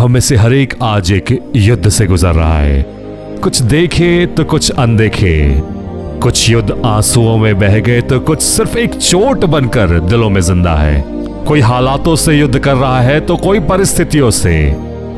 हम में से हर एक आज एक युद्ध से गुजर रहा है। कुछ देखे तो कुछ अनदेखे, कुछ युद्ध आंसुओं में बह गए तो कुछ सिर्फ एक चोट बनकर दिलों में जिंदा है। कोई हालातों से युद्ध कर रहा है तो कोई परिस्थितियों से।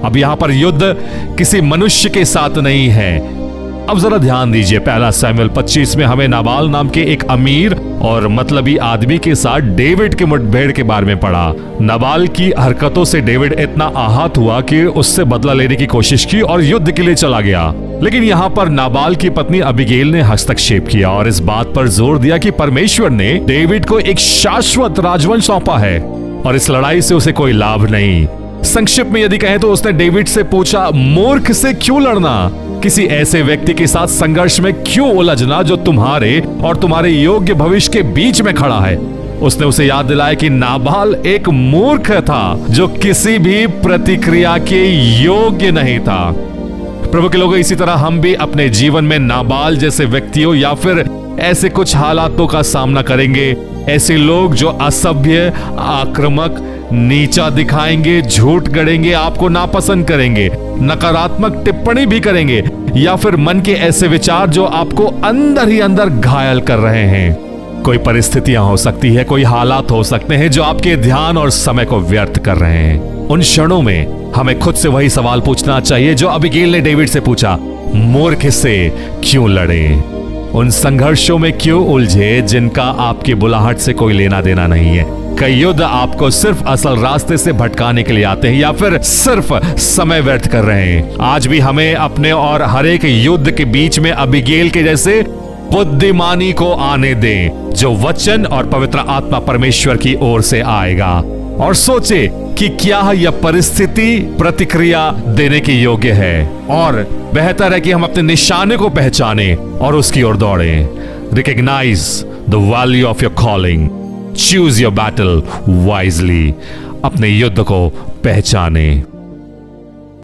अब यहां पर युद्ध किसी मनुष्य के साथ नहीं है। अब जरा ध्यान दीजिए, पहला शमूएल 25 में हमें नाबाल नाम के एक अमीर और मतलबी आदमी के साथ डेविड की मुठभेड़ के बारे में पढ़ा। नाबाल की हरकतों से डेविड इतना आहत हुआ कि उससे बदला लेने की कोशिश की और युद्ध के लिए चला गया। लेकिन यहाँ पर नाबाल की पत्नी अबीगैल ने हस्तक्षेप किया और इस बात पर जोर दिया कि परमेश्वर ने डेविड को एक शाश्वत राजवंश सौंपा है और इस लड़ाई से उसे कोई लाभ नहीं। संक्षिप्त में यदि कहें तो उसने डेविड से पूछा, मूर्ख से क्यों लड़ना? किसी ऐसे व्यक्ति के साथ संघर्ष में क्यों उलझना जो तुम्हारे और तुम्हारे योग्य भविष्य के बीच में खड़ा है? उसने उसे याद दिलाया कि नाबाल एक मूर्ख था जो किसी भी प्रतिक्रिया के योग्य नहीं था। प्रभु के लोगों, इसी तरह हम भी अपने जीवन में नाबाल जैसे व्यक्तियों या फिर ऐसे कुछ हालातों का सामना करेंगे। ऐसे लोग जो असभ्य, आक्रामक, नीचा दिखाएंगे, झूठ गढ़ेंगे, आपको नापसंद करेंगे, नकारात्मक टिप्पणी भी करेंगे या फिर मन के ऐसे विचार जो आपको अंदर ही अंदर घायल कर रहे हैं। कोई परिस्थितियां हो सकती है, कोई हालात हो सकते हैं जो आपके ध्यान और समय को व्यर्थ कर रहे हैं। उन क्षणों में हमें खुद से वही सवाल पूछना चाहिए जो अबीगैल ने डेविड से पूछा, मूर्ख से क्यों लड़े? उन संघर्षों में क्यों उलझे जिनका आपकी बुलाहट से कोई लेना देना नहीं है? कई युद्ध आपको सिर्फ असल रास्ते से भटकाने के लिए आते हैं या फिर सिर्फ समय व्यर्थ कर रहे हैं। आज भी हमें अपने और हर एक युद्ध के बीच में अबीगैल के जैसे बुद्धिमानी को आने दें जो वचन और पवित्र आत्मा परमेश्वर की ओर से आएगा, और सोचे कि क्या यह परिस्थिति प्रतिक्रिया देने के योग्य है। और बेहतर है कि हम अपने निशाने को पहचाने और उसकी ओर दौड़ें। Recognise the value of your calling, choose your battle wisely. अपने युद्ध को पहचाने।